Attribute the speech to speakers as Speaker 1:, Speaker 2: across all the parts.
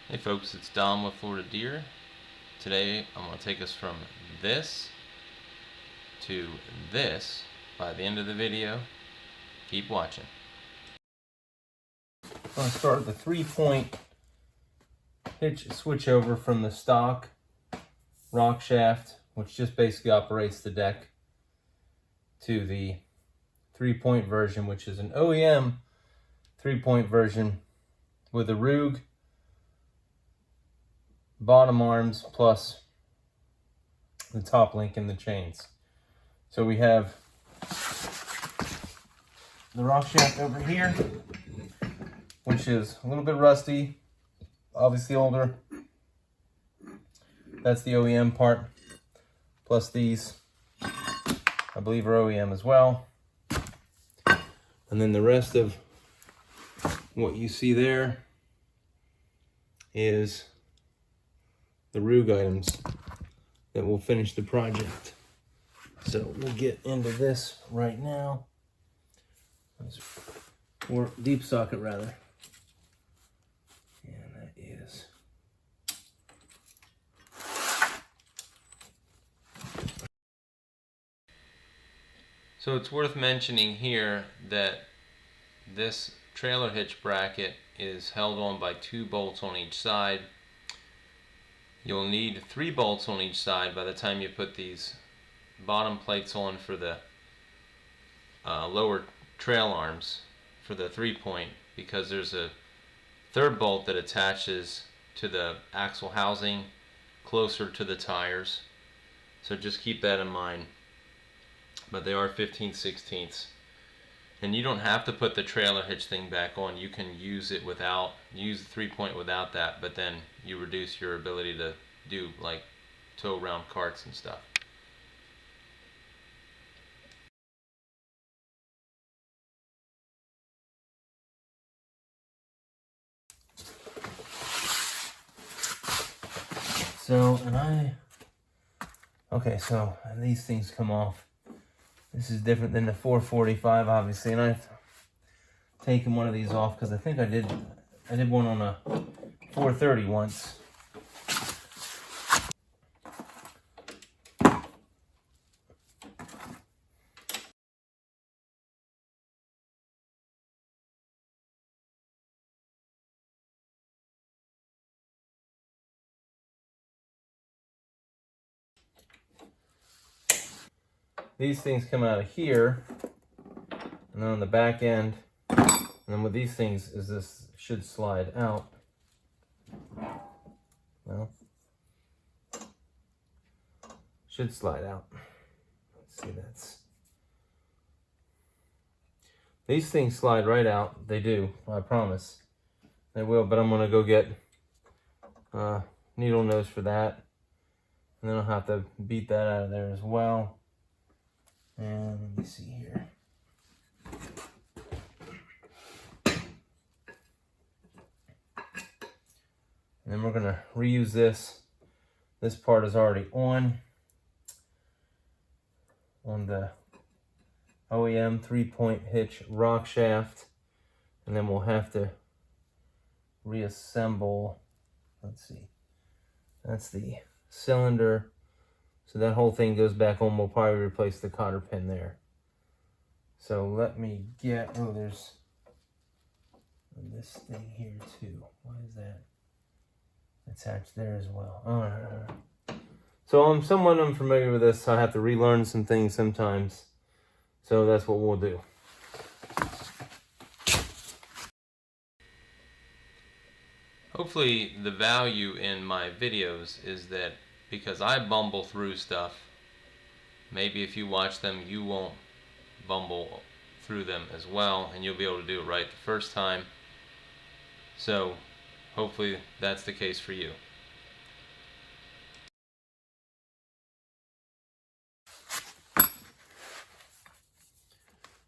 Speaker 1: Hey folks, it's Dom with Florida Deere. Today I'm going to take us from this to this by the end of the video. Keep watching. I'm going to start with the 3-point hitch switch over from the stock rock shaft, which just basically operates the deck, to the 3-point version, which is an OEM 3-point version with a Rug bottom arms plus the top link in the chains. So we have the rock shaft over here, which is a little bit rusty, obviously older. That's the OEM part, plus these, I believe, are OEM as well. And then the rest of what you see there is the Rug items that will finish the project. So we'll get into this right now. Or deep socket rather. And that is so it's worth mentioning here that this trailer hitch bracket is held on by 2 bolts on each side. You'll need 3 bolts on each side by the time you put these bottom plates on for the lower trail arms for the 3-point, because there's a 3rd bolt that attaches to the axle housing closer to the tires. So just keep that in mind. But they are 15/16. And you don't have to put the trailer hitch thing back on. You can use the 3-point without that, but then you reduce your ability to do like tow around carts and stuff. So, so these things come off. This is different than the 445, obviously, and I've taken one of these off because I think I did one on a 430 once. These things come out of here, and then on the back end, and then with these things is this should slide out. Well, should slide out. Let's see, these things slide right out. They do, I promise. They will, but I'm gonna go get needle nose for that, and then I'll have to beat that out of there as well. And let me see here. And then we're gonna reuse this. This part is already on the OEM 3-point hitch rock shaft. And then we'll have to reassemble, let's see, that's the cylinder. So that whole thing goes back on. We'll probably replace the cotter pin there. So let me get, oh, there's this thing here too. Why is that attached there as well? All right. So I'm somewhat unfamiliar with this, so I have to relearn some things sometimes. So that's what we'll do. Hopefully the value in my videos is that because I bumble through stuff, maybe if you watch them you won't bumble through them as well, and you'll be able to do it right the first time. So hopefully that's the case for you.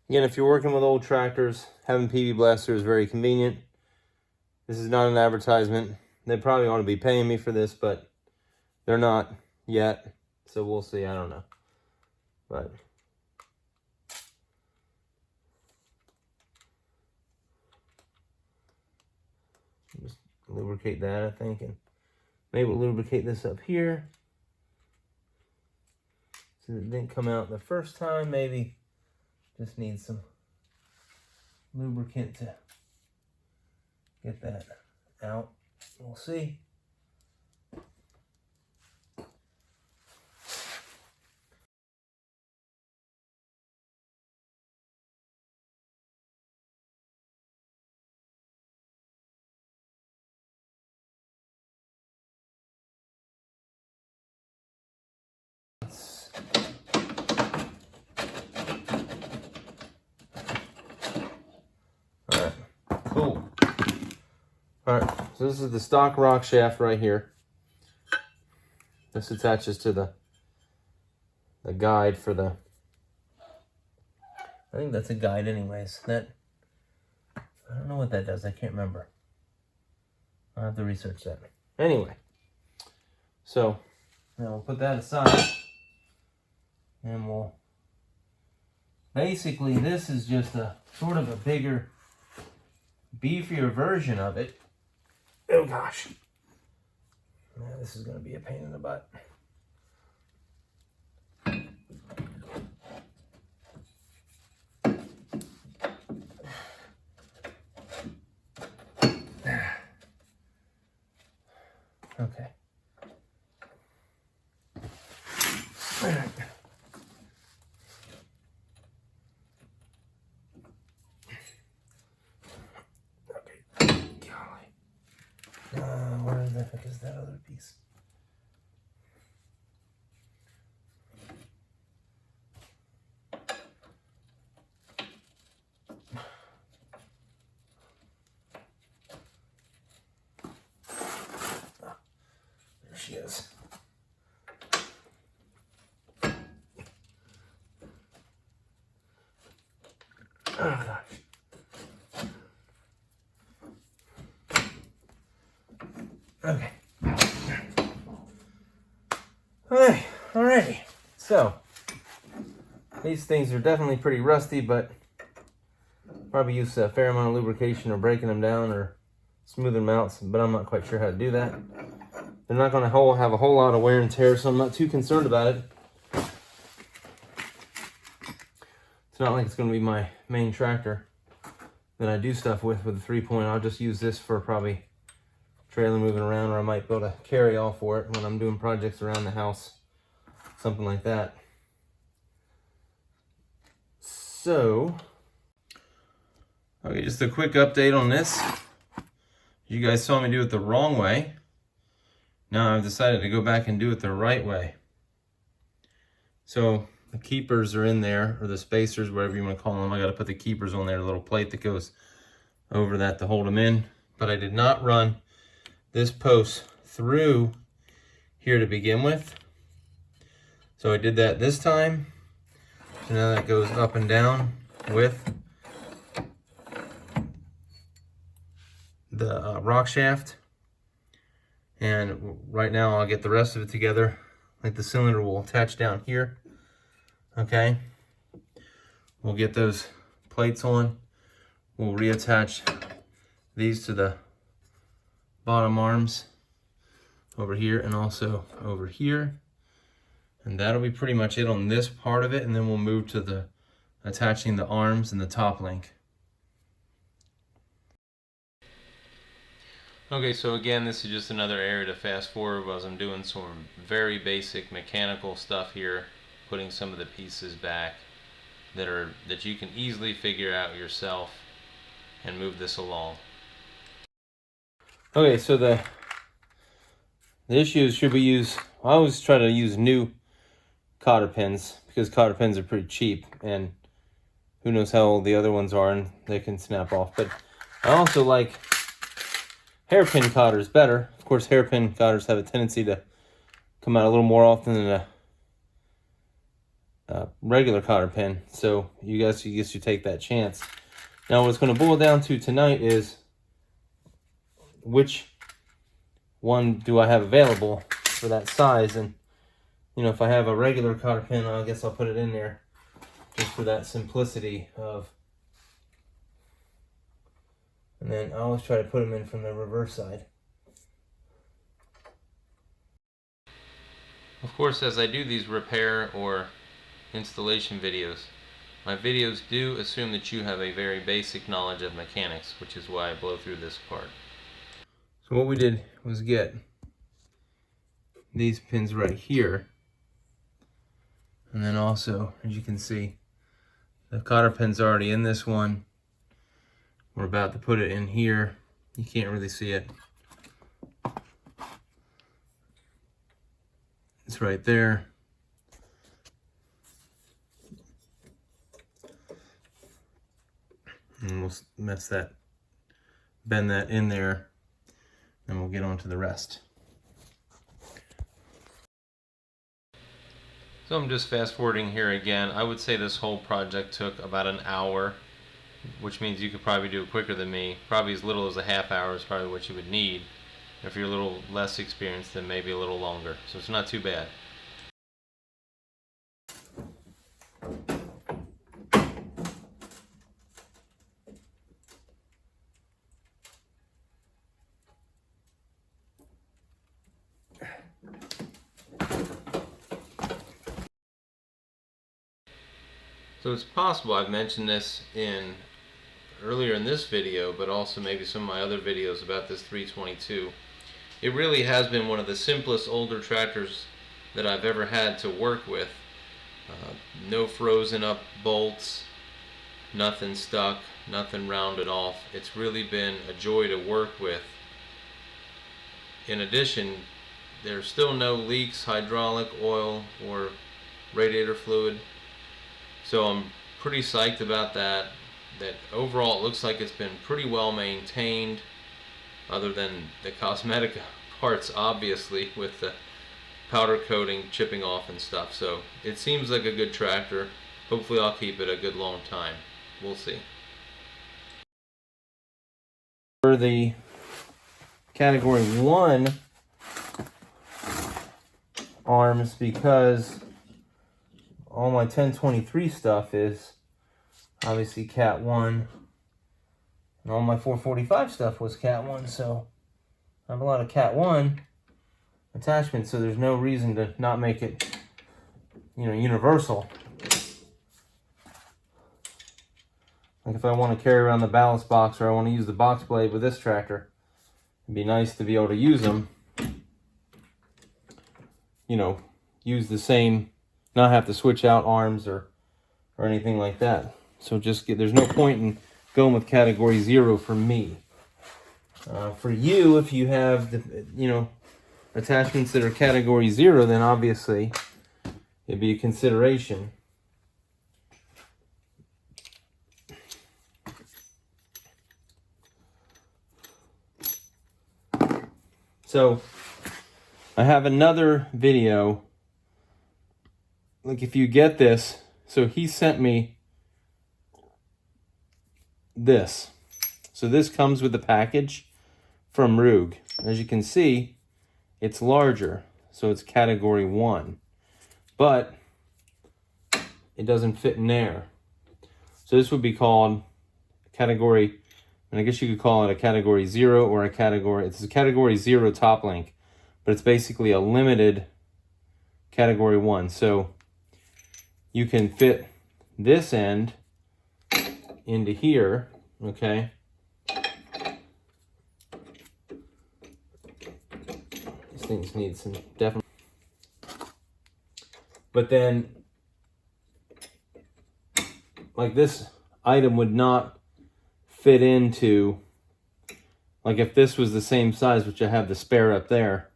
Speaker 1: Again, if you're working with old tractors, having PB Blaster is very convenient. This is not an advertisement. They probably ought to be paying me for this, but they're not yet. So we'll see, I don't know. But just
Speaker 2: lubricate that, I think, and maybe we'll lubricate this up here. So it didn't come out the first time. Maybe just need some lubricant to get that out. We'll see. Alright, cool. Alright, so this is the stock rock shaft right here. This attaches to the guide for the, I think that's a guide anyways. That, I don't know what that does, I can't remember. I'll have to research that. Anyway, so now we'll put that aside. And we'll, basically this is just a sort of a bigger, beefier version of it. Oh gosh. Yeah, this is going to be a pain in the butt. Okay. All right. Where the heck is that other piece? Oh, there she is. Oh gosh. Okay. Alrighty. So, these things are definitely pretty rusty, but probably use a fair amount of lubrication or breaking them down or smoothing them out, but I'm not quite sure how to do that. They're not going to have a whole lot of wear and tear, so I'm not too concerned about it. It's not like it's going to be my main tractor that I do stuff with the 3-point. I'll just use this for probably trailer moving around, or I might build a carry-all for it when I'm doing projects around the house, something like that. So, okay, just a quick update on this. You guys saw me do it the wrong way. Now I've decided to go back and do it the right way. So the keepers are in there, or the spacers, whatever you want to call them. I got to put the keepers on there, a little plate that goes over that to hold them in. But I did not run this post through here to begin with. So I did that this time. So now that goes up and down with the rock shaft. And right now I'll get the rest of it together. Like the cylinder will attach down here. Okay. We'll get those plates on. We'll reattach these to the bottom arms over here and also over here. And that'll be pretty much it on this part of it. And then we'll move to the attaching the arms and the top link. Okay, so again, this is just another area to fast forward as I'm doing some very basic mechanical stuff here, putting some of the pieces back that you can easily figure out yourself and move this along. Okay, so the issue is, should we use, I always try to use new cotter pins because cotter pins are pretty cheap, and who knows how old the other ones are and they can snap off. But I also like hairpin cotters better. Of course, hairpin cotters have a tendency to come out a little more often than a regular cotter pin. So you guys should take that chance. Now what it's going to boil down to tonight is which one do I have available for that size. And you know, if I have a regular cotter pin, I guess I'll put it in there just for that simplicity of. And then I always try to put them in from the reverse side.
Speaker 1: Of course, as I do these repair or installation videos, my videos do assume that you have a very basic knowledge of mechanics, which is why I blow through this part.
Speaker 2: So what we did was get these pins right here, and then also, as you can see, the cotter pin's already in this one. We're about to put it in here. You can't really see it. It's right there. And we'll bend that in there, and we'll get on to the rest.
Speaker 1: So I'm just fast forwarding here again. I would say this whole project took about an hour, which means you could probably do it quicker than me. Probably as little as a half hour is probably what you would need. If you're a little less experienced, then maybe a little longer. So it's not too bad. So it's possible I've mentioned this earlier in this video, but also maybe some of my other videos about this 322. It really has been one of the simplest older tractors that I've ever had to work with. No frozen up bolts, nothing stuck, nothing rounded off. It's really been a joy to work with. In addition, there's still no leaks, hydraulic, oil, or radiator fluid. So I'm pretty psyched about that. That overall it looks like it's been pretty well maintained, other than the cosmetic parts, obviously, with the powder coating chipping off and stuff. So it seems like a good tractor. Hopefully I'll keep it a good long time. We'll see.
Speaker 2: For the category 1 arms, because all my 1023 stuff is obviously Cat 1, and all my 445 stuff was Cat 1, so I have a lot of Cat 1 attachments, so there's no reason to not make it, universal. Like if I want to carry around the ballast box, or I want to use the box blade with this tractor, it'd be nice to be able to use them, use the same, not have to switch out arms or anything like that. So there's no point in going with category 0 for me. For you, if you have the, attachments that are category 0, then obviously it'd be a consideration. So I have another video. Like if you get this, so he sent me this. So this comes with the package from Rug. As you can see, it's larger, so it's category 1, but it doesn't fit in there. So this would be called category, and I guess you could call it a category 0 or it's a category 0 top link, but it's basically a limited category 1. So you can fit this end into here, okay? These things need some definite. But then, like this item would not fit into, like if this was the same size, which I have the spare up there,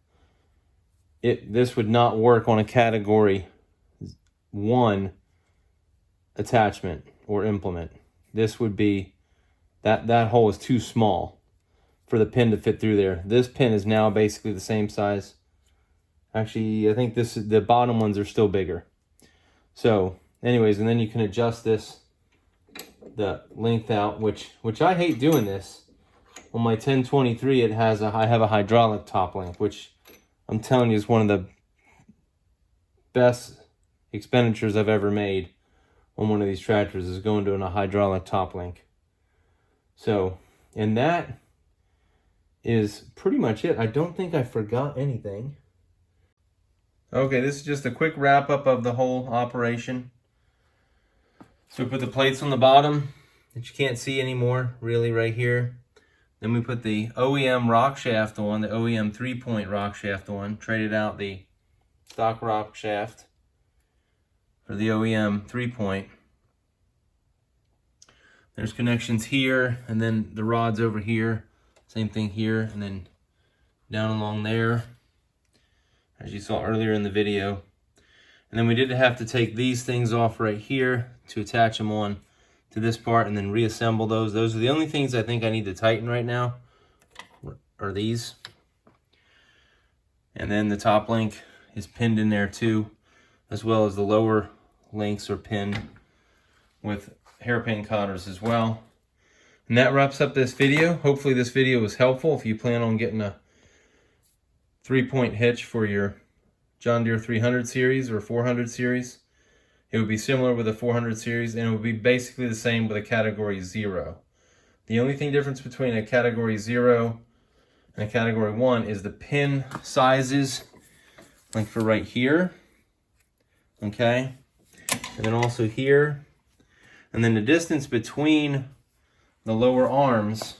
Speaker 2: this would not work on a category 1 attachment or implement. This would be, that hole is too small for the pin to fit through there. This pin is now basically the same size. Actually, I think the bottom ones are still bigger. So anyways, and then you can adjust the length out, which I hate doing this. On my 1023, I have a hydraulic top link, which I'm telling you is one of the best expenditures I've ever made on one of these tractors, is going to a hydraulic top link. So, and that is pretty much it. I don't think I forgot anything. Okay, this is just a quick wrap up of the whole operation. So we put the plates on the bottom that you can't see anymore, really, right here. Then we put the OEM rock shaft on, the OEM 3-point rock shaft on, traded out the stock rock shaft for the OEM 3-point. There's connections here, and then the rods over here. Same thing here, and then down along there, as you saw earlier in the video. And then we did have to take these things off right here to attach them on to this part and then reassemble those. Those are the only things I think I need to tighten right now, are these. And then the top link is pinned in there too, as well as the lower links are pinned with hairpin cotters as well. And that wraps up this video. Hopefully this video was helpful if you plan on getting a 3-point hitch for your John Deere 300 series or 400 series. It would be similar with a 400 series, and it would be basically the same with a category 0. The only thing difference between a category 0 and a category 1 is the pin sizes, like for right here, okay? And then also here. And then the distance between the lower arms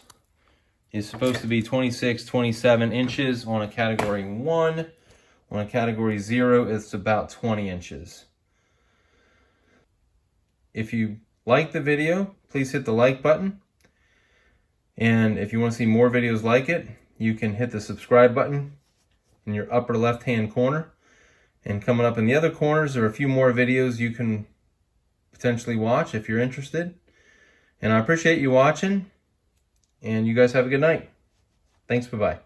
Speaker 2: is supposed to be 26, 27 inches on a category 1. On a category 0, it's about 20 inches. If you like the video, please hit the like button. And if you want to see more videos like it, you can hit the subscribe button in your upper left-hand corner. And coming up in the other corners are a few more videos you can potentially watch if you're interested. And I appreciate you watching, and you guys have a good night. Thanks, bye-bye.